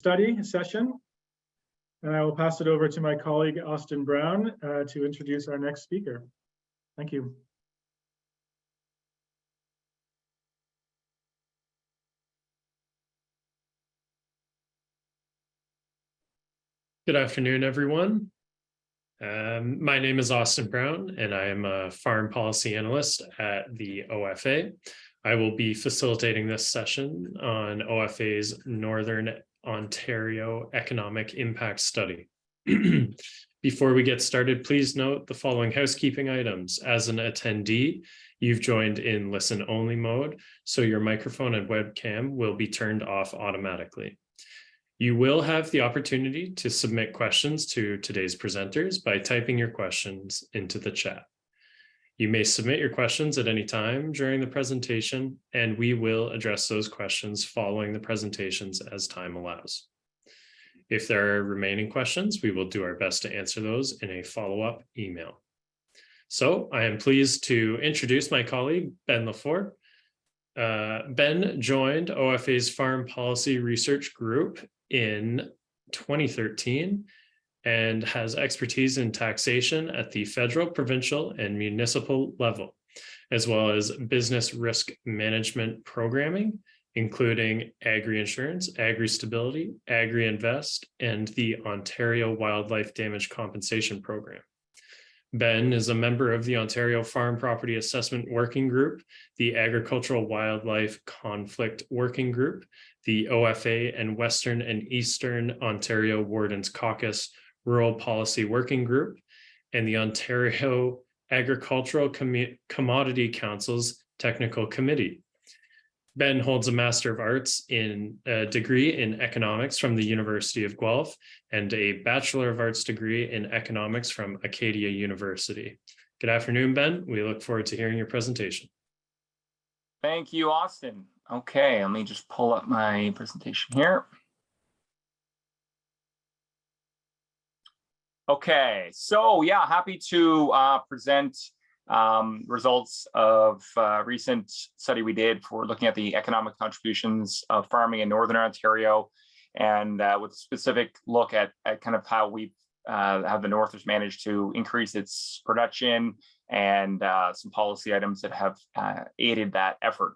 study session. And I will pass it over to my colleague, Austin Brown, to introduce our next speaker. Thank you. Good afternoon, everyone. My name is Austin Brown, and I am a Foreign Policy Analyst at the OFA. I will be facilitating this session on OFA's Northern Ontario Economic Impact Study. Before we get started, please note the following housekeeping items. As an attendee, you've joined in listen-only mode, so your microphone and webcam will be turned off automatically. You will have the opportunity to submit questions to today's presenters by typing your questions into the chat. You may submit your questions at any time during the presentation, and we will address those questions following the presentations as time allows. If there are remaining questions, we will do our best to answer those in a follow-up email. So I am pleased to introduce my colleague, Ben LeFort. Ben joined OFA's Foreign Policy Research Group in 2013 and has expertise in taxation at the federal, provincial, and municipal level, as well as business risk management programming, including agri-insurance, agri-stability, agri-invest, and the Ontario Wildlife Damage Compensation Program. Ben is a member of the Ontario Farm Property Assessment Working Group, the Agricultural Wildlife Conflict Working Group, the OFA and Western and Eastern Ontario Wardens Caucus Rural Policy Working Group, and the Ontario Agricultural Commodity Council's Technical Committee. Ben holds a Master of Arts in a degree in economics from the University of Guelph and a Bachelor of Arts degree in economics from Acadia University. Good afternoon, Ben. We look forward to hearing your presentation. Thank you, Austin. Okay, let me just pull up my presentation here. Okay, so yeah, happy to present results of a recent study we did for looking at the economic contributions of farming in Northern Ontario, and with a specific look at kind of how the North has managed to increase its production and some policy items that have aided that effort.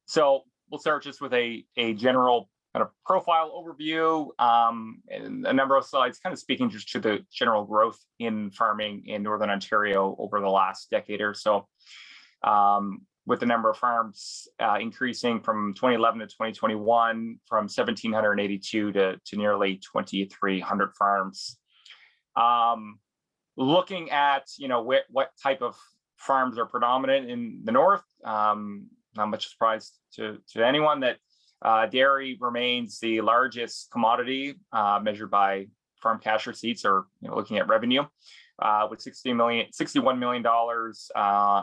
So we'll start just with a general kind of profile overview, and a number of slides kind of speaking just to the general growth in farming in Northern Ontario over the last decade or so, with the number of farms increasing from 2011 to 2021 from 1,782 to nearly 2,300 farms. Looking at what type of farms are predominant in the North, not much surprise to anyone that dairy remains the largest commodity measured by farm cash receipts, or looking at revenue, with $61 million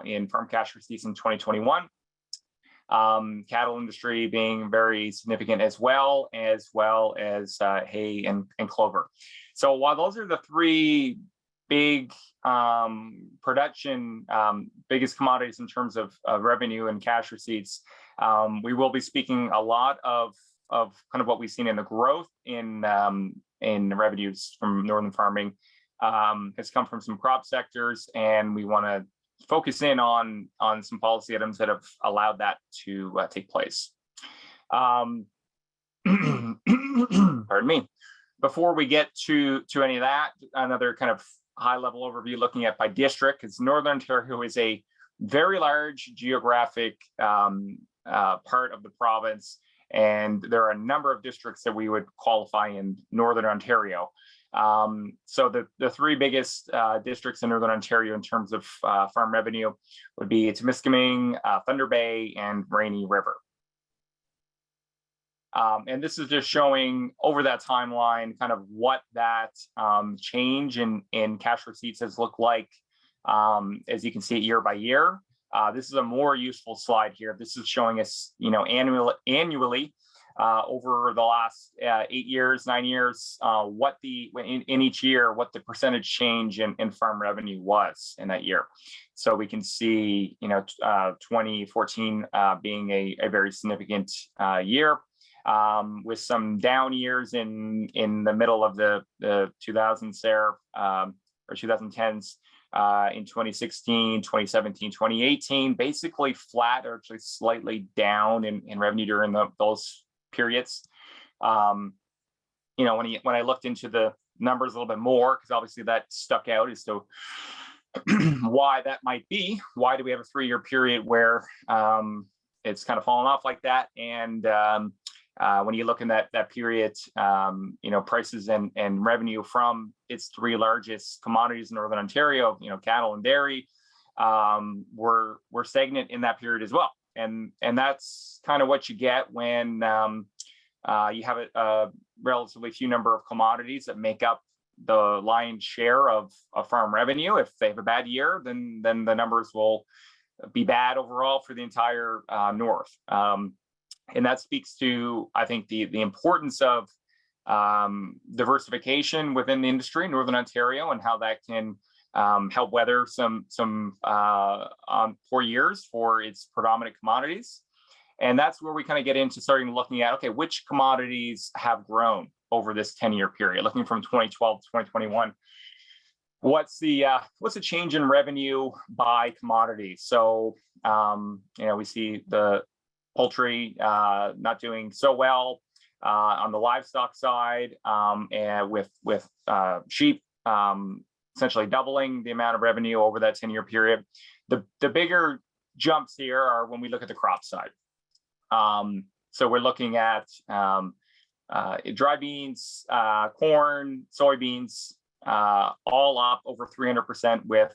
in farm cash receipts in 2021. Cattle industry being very significant as well as hay and clover. So while those are the three big production, biggest commodities in terms of revenue and cash receipts, we will be speaking a lot of kind of what we've seen in the growth in revenues from northern farming has come from some crop sectors, and we want to focus in on some policy items that have allowed that to take place. Pardon me. Before we get to any of that, another kind of high-level overview looking at by district, because Northern Ontario is a very large geographic part of the province, and there are a number of districts that we would qualify in Northern Ontario. So the three biggest districts in Northern Ontario in terms of farm revenue would be Temiskaming, Thunder Bay, and Rainy River. And this is just showing over that timeline kind of what that change in cash receipts has looked like, as you can see it year by year. This is a more useful slide here. This is showing us, annually over the last 8 years, 9 years, what in each year, what the percentage change in farm revenue was in that year. So we can see, 2014 being a very significant year. with some down years in the middle of the 2000s there, or 2010s, in 2016, 2017, 2018, basically flat or actually slightly down in revenue during those periods. When I looked into the numbers a little bit more, because obviously that stuck out as to why that might be. Why do we have a 3-year period where it's kind of fallen off like that? And when you look in that period, prices and revenue from its 3 largest commodities in Northern Ontario, cattle and dairy, were stagnant in that period as well. And that's kind of what you get when you have a relatively few number of commodities that make up the lion's share of farm revenue. If they have a bad year, then the numbers will be bad overall for the entire North. And that speaks to, I think, the importance of diversification within the industry in Northern Ontario, and how that can help weather some poor years for its predominant commodities. And that's where we kind of get into starting looking at, okay, which commodities have grown over this 10-year period, looking from 2012 to 2021. What's the change in revenue by commodity? So we see the poultry not doing so well on the livestock side, and with sheep essentially doubling the amount of revenue over that 10-year period. The bigger jumps here are when we look at the crop side. So we're looking at dry beans, corn, soybeans, all up over 300%, with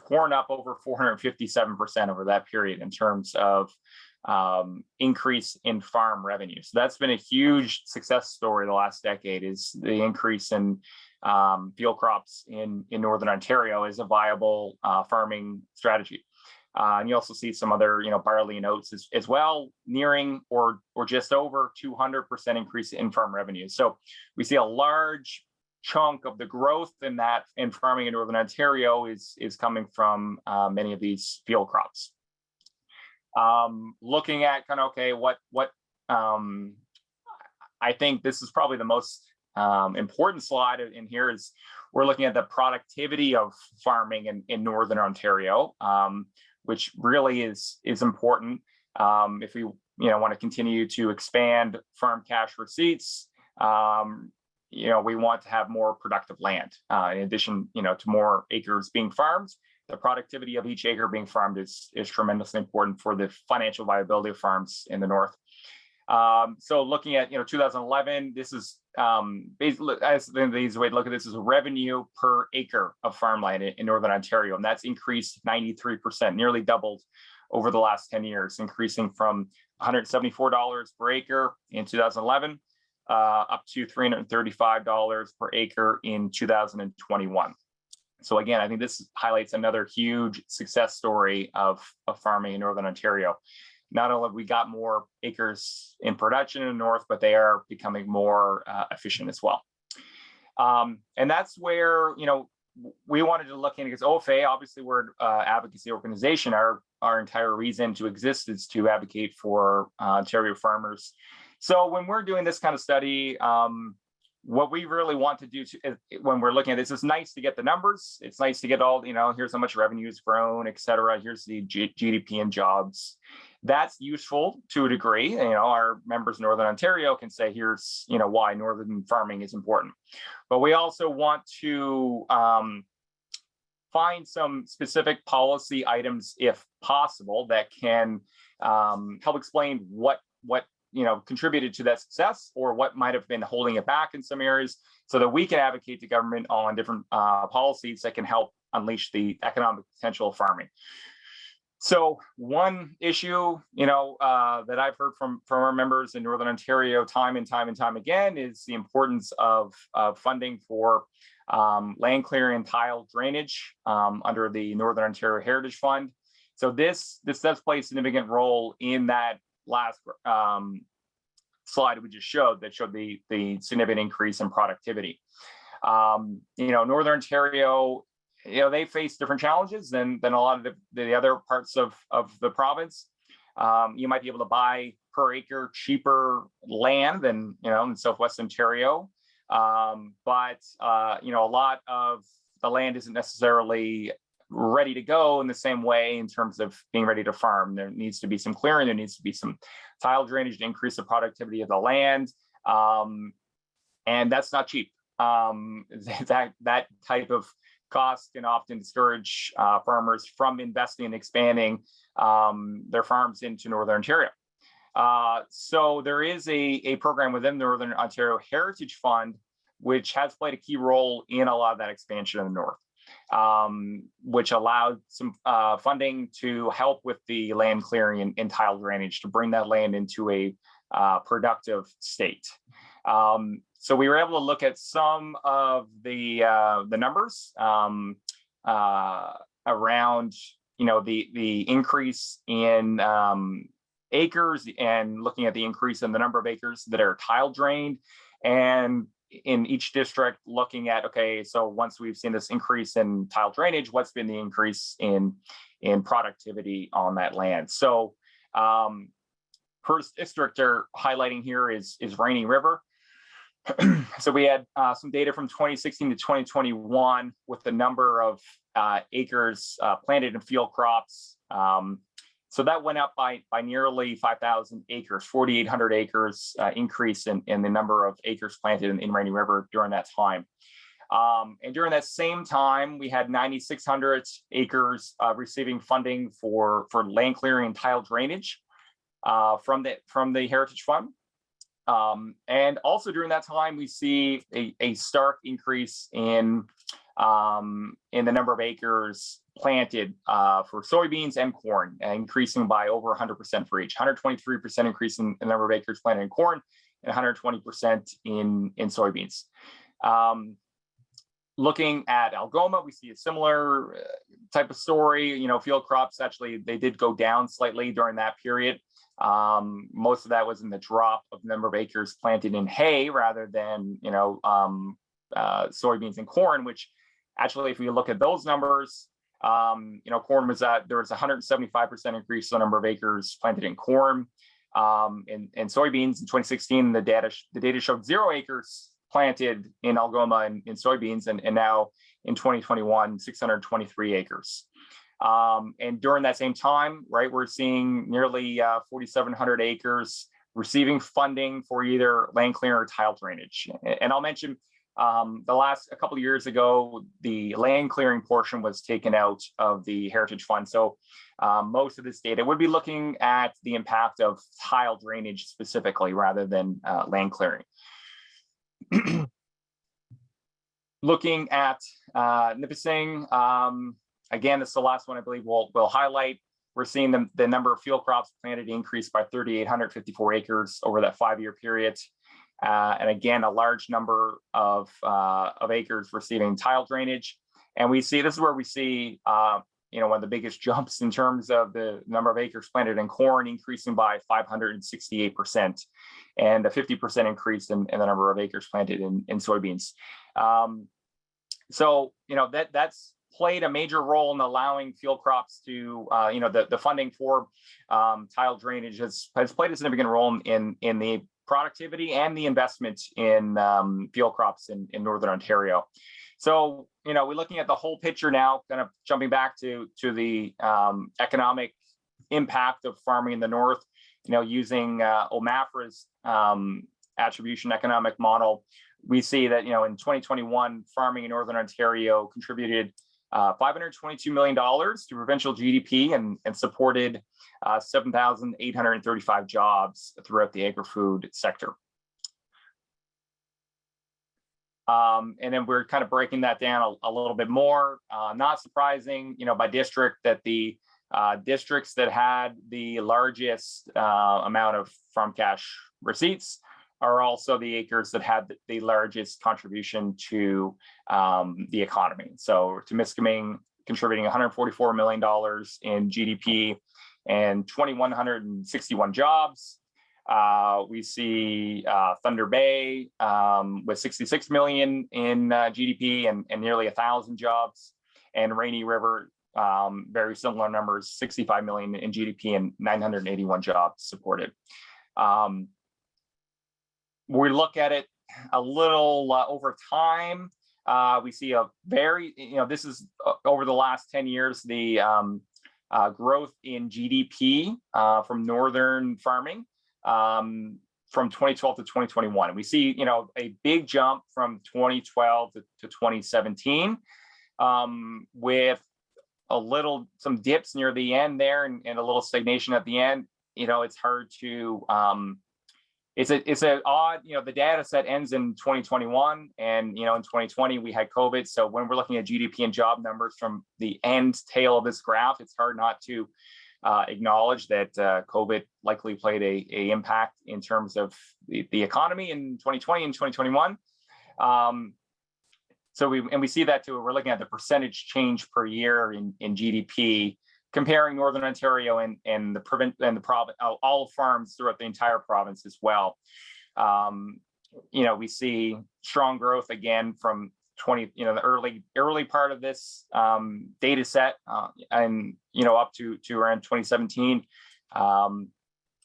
corn up over 457% over that period in terms of increase in farm revenue. So that's been a huge success story the last decade, is the increase in field crops in Northern Ontario as a viable farming strategy. And you also see some other, barley and oats as well, nearing or just over 200% increase in farm revenue. So we see a large chunk of the growth in farming in Northern Ontario is coming from many of these field crops. Looking at kind of, okay, what I think this is probably the most important slide in here, is we're looking at the productivity of farming in Northern Ontario, which really is important if we want to continue to expand farm cash receipts. We want to have more productive land. In addition, to more acres being farmed, the productivity of each acre being farmed is tremendously important for the financial viability of farms in the North. So looking at 2011, this is basically, as the easy way to look at this, is revenue per acre of farmland in Northern Ontario, and that's increased 93%, nearly doubled over the last 10 years, increasing from $174 per acre in 2011 up to $335 per acre in 2021. So again, I think this highlights another huge success story of farming in Northern Ontario. Not only have we got more acres in production in the North, but they are becoming more efficient as well. And that's where, we wanted to look in, because OFA, obviously we're an advocacy organization. Our entire reason to exist is to advocate for Ontario farmers. So when we're doing this kind of study, what we really want to do when we're looking at this, is nice to get the numbers. It's nice to get all, here's how much revenue has grown, et cetera. Here's the GDP and jobs. That's useful to a degree. Our members in Northern Ontario can say, here's, why Northern farming is important. But we also want to find some specific policy items, if possible, that can help explain what contributed to that success, or what might have been holding it back in some areas, so that we can advocate to government on different policies that can help unleash the economic potential of farming. So one issue, that I've heard from our members in Northern Ontario time and time again, is the importance of funding for land clearing and tile drainage under the Northern Ontario Heritage Fund. So this does play a significant role in that last slide we just showed, that showed the significant increase in productivity. Northern Ontario, they face different challenges than a lot of the other parts of the province. You might be able to buy per acre cheaper land than, in Southwest Ontario. But a lot of the land isn't necessarily ready to go in the same way in terms of being ready to farm. There needs to be some clearing, there needs to be some tile drainage to increase the productivity of the land. And that's not cheap. That type of cost can often discourage farmers from investing and expanding their farms into Northern Ontario. So there is a program within the Northern Ontario Heritage Fund, which has played a key role in a lot of that expansion in the north, which allowed some funding to help with the land clearing and tile drainage to bring that land into a productive state. So we were able to look at some of the numbers around, the increase in acres, and looking at the increase in the number of acres that are tile drained, and in each district looking at, okay, so once we've seen this increase in tile drainage, what's been the increase in productivity on that land? So first district they're highlighting here is Rainy River. So we had some data from 2016 to 2021 with the number of acres planted in field crops. So that went up by nearly 5,000 acres, 4,800 acres increase in the number of acres planted in Rainy River during that time. And during that same time, we had 9,600 acres receiving funding for land clearing and tile drainage from the Heritage Fund. And also during that time, we see a stark increase in the number of acres planted for soybeans and corn, increasing by over 100% for each. 123% increase in the number of acres planted in corn, and 120% in soybeans. Looking at Algoma, we see a similar type of story. Field crops actually, they did go down slightly during that period. Most of that was in the drop of number of acres planted in hay rather than soybeans and corn, which actually, if we look at those numbers, corn was there was 175% increase in the number of acres planted in corn. And soybeans in 2016, the data showed 0 acres planted in Algoma and in soybeans, and now in 2021, 623 acres. And during that same time, right, we're seeing nearly 4,700 acres receiving funding for either land clearing or tile drainage. And I'll mention a couple of years ago, the land clearing portion was taken out of the Heritage Fund. So most of this data would be looking at the impact of tile drainage specifically rather than land clearing. Looking at Nipissing, again, this is the last one I believe we'll highlight. We're seeing the number of field crops planted increase by 3,854 acres over that 5-year period. And again, a large number of acres receiving tile drainage. And we see, this is where we see, one of the biggest jumps in terms of the number of acres planted in corn increasing by 568%, and a 50% increase in the number of acres planted in soybeans. So, that's played a major role in allowing field crops to, the funding for tile drainage has played a significant role in the productivity and the investment in field crops in Northern Ontario. So, we're looking at the whole picture now, kind of jumping back to the economic impact of farming in the north, using OMAFRA's attribution economic model. We see that, in 2021, farming in Northern Ontario contributed $522 million to provincial GDP and supported 7,835 jobs throughout the agri-food sector. And then we're kind of breaking that down a little bit more. Not surprising, by district, that the districts that had the largest amount of farm cash receipts are also the acres that had the largest contribution to the economy. So Temiskaming contributing $144 million in GDP and 2,161 jobs. We see Thunder Bay with 66 million in GDP and nearly 1,000 jobs, and Rainy River, very similar numbers, 65 million in GDP and 981 jobs supported. We look at it a little over time. We see a very, this is over the last 10 years, the growth in GDP from northern farming from 2012 to 2021. And we see, a big jump from 2012 to 2017 with some dips near the end there and a little stagnation at the end. It's hard to, it's an odd, the data set ends in 2021 and, in 2020 we had COVID. So when we're looking at GDP and job numbers from the end tail of this graph, it's hard not to acknowledge that COVID likely played a impact in terms of the economy in 2020 and 2021. So we see that too. We're looking at the percentage change per year in GDP, comparing Northern Ontario and the province, all farms throughout the entire province as well. We see strong growth again from the early part of this data set, and up to around 2017. And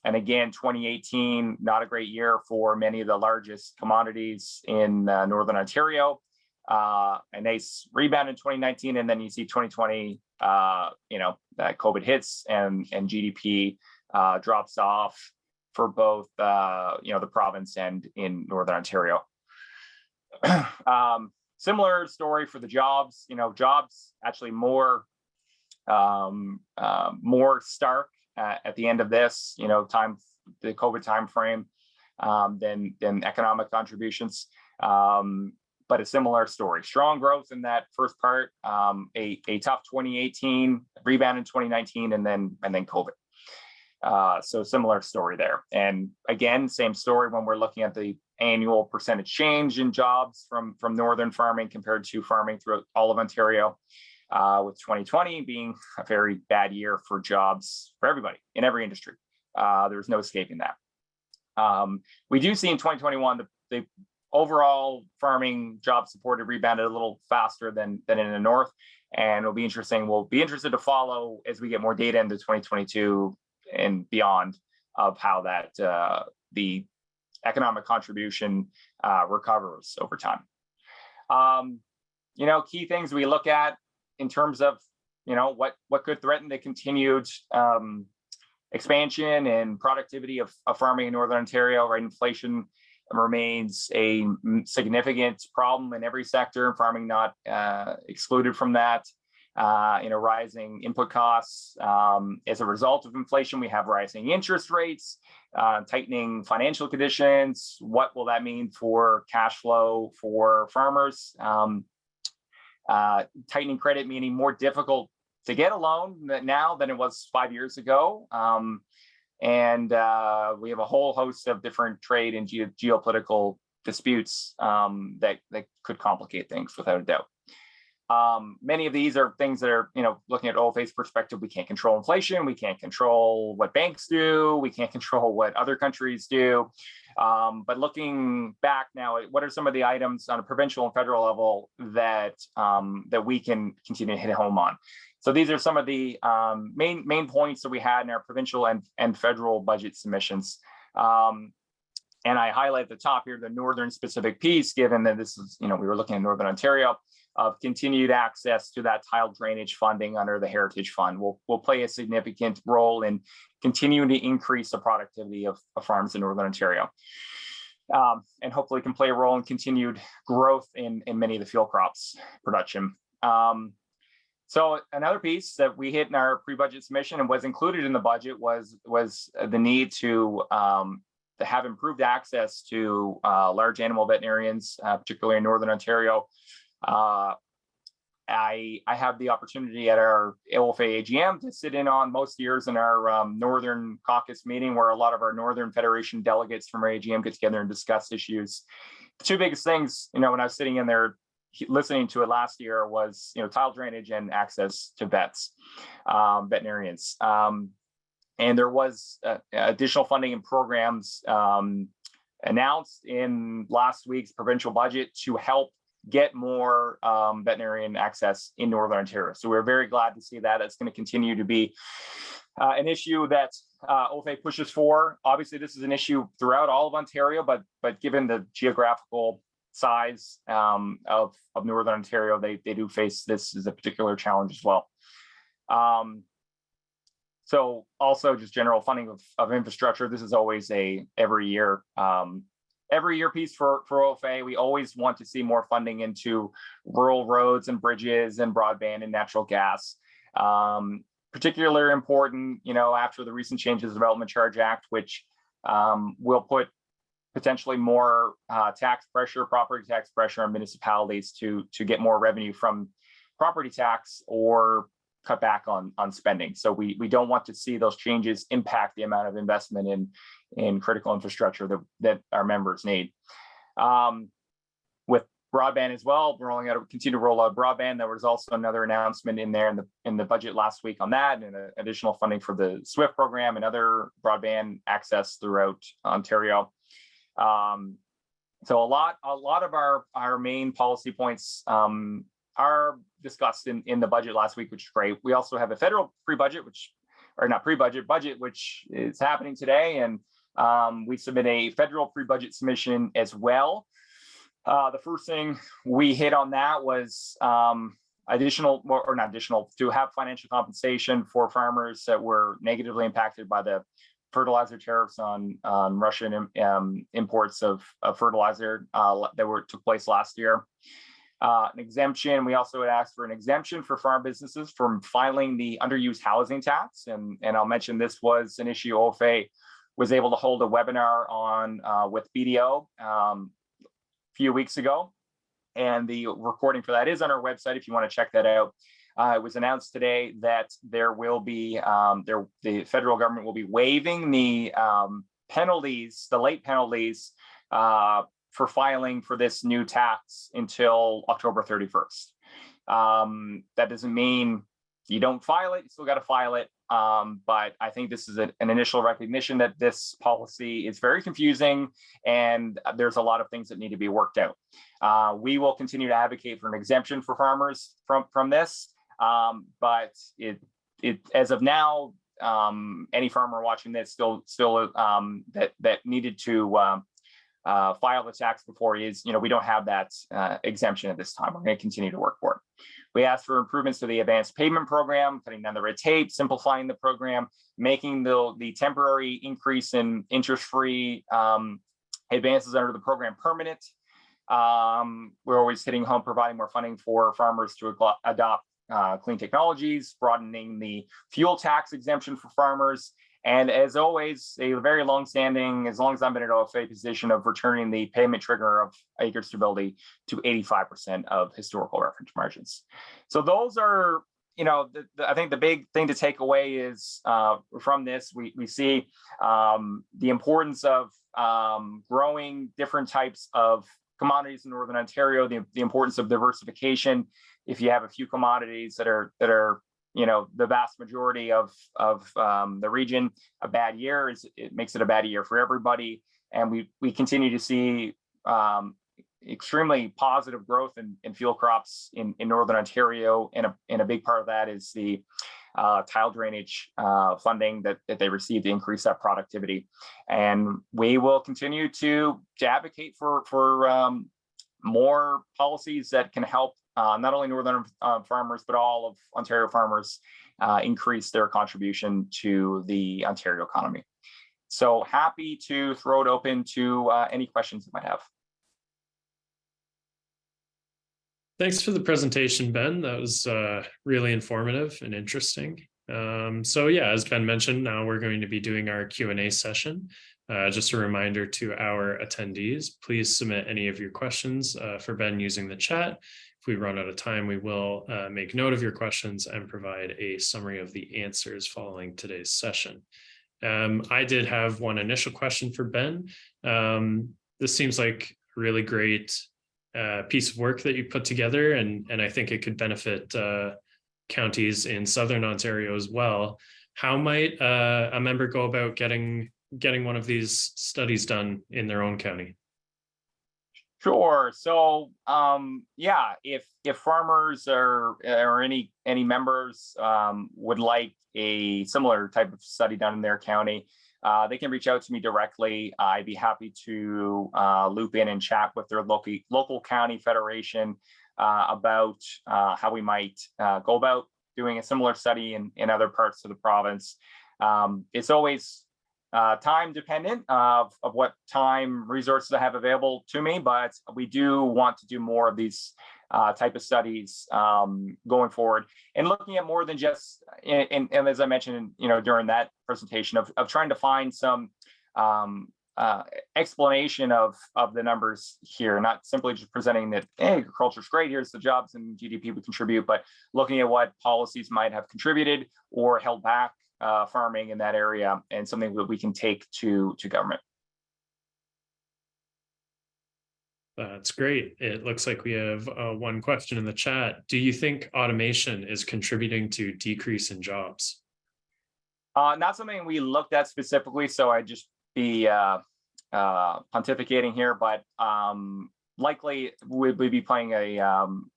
again, 2018, not a great year for many of the largest commodities in Northern Ontario. A nice rebound in 2019, and then you see 2020, that COVID hits and GDP drops off for both, the province and in Northern Ontario. Similar story for the jobs. Jobs actually more stark at the end of this, the COVID timeframe than economic contributions. But a similar story, strong growth in that first part, a tough 2018, rebound in 2019, and then COVID. So similar story there. And again, same story when we're looking at the annual percentage change in jobs from northern farming compared to farming throughout all of Ontario, with 2020 being a very bad year for jobs for everybody in every industry. There's no escaping that. We do see in 2021 the overall farming job supported rebounded a little faster than in the north, and it'll be interesting. We'll be interested to follow as we get more data into 2022 and beyond of how that the economic contribution recovers over time. Key things we look at in terms of what could threaten the continued expansion and productivity of farming in Northern Ontario. Right, inflation remains a significant problem in every sector, farming not excluded from that. Rising input costs. As a result of inflation, we have rising interest rates, tightening financial conditions. What will that mean for cash flow for farmers? Tightening credit, meaning more difficult to get a loan now than it was 5 years ago. And we have a whole host of different trade and geopolitical disputes that could complicate things without a doubt. Many of these are things that are, looking at OFA's perspective, we can't control inflation, we can't control what banks do, we can't control what other countries do. But looking back now, what are some of the items on a provincial and federal level that we can continue to hit home on? So these are some of the main points that we had in our provincial and federal budget submissions. And I highlight at the top here the northern specific piece, given that this is, we were looking at Northern Ontario, of continued access to that tile drainage funding under the Heritage Fund will play a significant role in continuing to increase the productivity of farms in Northern Ontario. And hopefully can play a role in continued growth in many of the field crops production. So another piece that we hit in our pre-budget submission and was included in the budget was the need to have improved access to large animal veterinarians, particularly in Northern Ontario. I have the opportunity at our OFA AGM to sit in on most years in our Northern Caucus meeting, where a lot of our Northern Federation delegates from our AGM get together and discuss issues. The two biggest things, when I was sitting in there listening to it last year was, tile drainage and access to veterinarians. And there was additional funding and programs announced in last week's provincial budget to help get more veterinarian access in Northern Ontario. So we're very glad to see that. It's going to continue to be an issue that OFA pushes for. Obviously, this is an issue throughout all of Ontario, but given the geographical size of Northern Ontario, they do face this as a particular challenge as well. So also just general funding of infrastructure. This is always a every year piece for OFA. We always want to see more funding into rural roads and bridges and broadband and natural gas. Particularly important, after the recent changes to the Development Charge Act, which will put potentially more tax pressure, property tax pressure on municipalities to get more revenue from property tax or cut back on spending. So we don't want to see those changes impact the amount of investment in critical infrastructure that our members need. With broadband as well, continue to roll out broadband. There was also another announcement in there in the budget last week on that, and additional funding for the SWIFT program and other broadband access throughout Ontario. So a lot of our main policy points are discussed in the budget last week, which is great. We also have a federal budget, which is happening today, and we submit a federal pre-budget submission as well. The first thing we hit on that was to have financial compensation for farmers that were negatively impacted by the fertilizer tariffs on Russian imports of fertilizer that took place last year. An exemption. We also had asked for an exemption for farm businesses from filing the underused housing tax, and I'll mention this was an issue OFA was able to hold a webinar on with BDO a few weeks ago, and the recording for that is on our website if you want to check that out. It was announced today that there will be the federal government will be waiving the penalties, the late penalties for filing for this new tax until October 31st. That doesn't mean you don't file it, you still got to file it. But I think this is an initial recognition that this policy is very confusing and there's a lot of things that need to be worked out. We will continue to advocate for an exemption for farmers from this. But it as of now, any farmer watching this still that needed to file the tax before we don't have that exemption at this time. We're going to continue to work for it. We asked for improvements to the advanced payment program, cutting down the red tape, simplifying the program, making the temporary increase in interest-free advances under the program permanent. We're always hitting home, providing more funding for farmers to adopt clean technologies, broadening the fuel tax exemption for farmers, and as always, a very long-standing, as long as I've been at OFA, position of returning the payment trigger of acre stability to 85% of historical reference margins. So those are, I think the big thing to take away is from this, we see the importance of growing different types of commodities in Northern Ontario, the importance of diversification. If you have a few commodities that are the vast majority of the region, a bad year it makes it a bad year for everybody. And we continue to see extremely positive growth in fuel crops in Northern Ontario, and a big part of that is the tile drainage funding that they received to increase that productivity. And we will continue to advocate for more policies that can help not only Northern farmers, but all of Ontario farmers increase their contribution to the Ontario economy. So happy to throw it open to any questions you might have. Thanks for the presentation, Ben. That was really informative and interesting. So yeah, as Ben mentioned, now we're going to be doing our Q&A session. Just a reminder to our attendees, please submit any of your questions for Ben using the chat. If we run out of time, we will make note of your questions and provide a summary of the answers following today's session. I did have one initial question for Ben. This seems like a really great piece of work that you put together, and I think it could benefit counties in Southern Ontario as well. How might a member go about getting one of these studies done in their own county? Sure. So, yeah, if farmers or any members would like a similar type of study done in their county, they can reach out to me directly. I'd be happy to loop in and chat with their local county federation about how we might go about doing a similar study in other parts of the province. It's always time dependent of what time resources I have available to me, but we do want to do more of these type of studies going forward, and looking at more than just, and as I mentioned, during that presentation, of trying to find some explanation of the numbers here, not simply just presenting that, hey, agriculture is great, here's the jobs and GDP we contribute, but looking at what policies might have contributed or held back farming in that area, and something that we can take to government. That's great. It looks like we have one question in the chat. Do you think automation is contributing to decrease in jobs? Not something we looked at specifically, so I'd just be pontificating here, but likely would be playing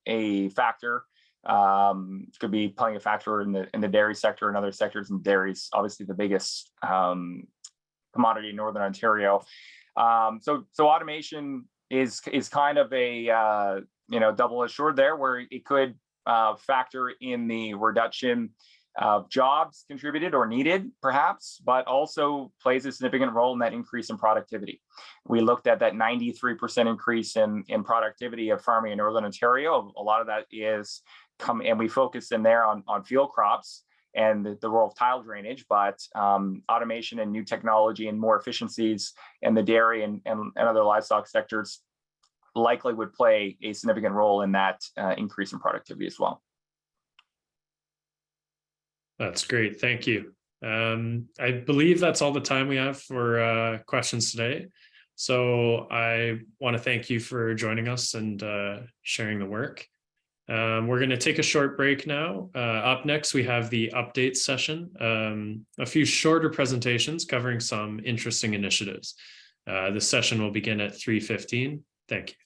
a factor. Could be playing a factor in the dairy sector and other sectors, and dairy's obviously the biggest commodity in Northern Ontario. So automation is kind of a double-edged sword there, where it could factor in the reduction of jobs contributed or needed, perhaps, but also plays a significant role in that increase in productivity. We looked at that 93% increase in productivity of farming in Northern Ontario. A lot of that is and we focus in there on field crops and the role of tile drainage, but automation and new technology and more efficiencies in the dairy and other livestock sectors likely would play a significant role in that increase in productivity as well. That's great. Thank you. I believe that's all the time we have for questions today. So I want to thank you for joining us and sharing the work. We're going to take a short break now. Up next, we have the update session, a few shorter presentations covering some interesting initiatives. The session will begin at 3:15. Thank you.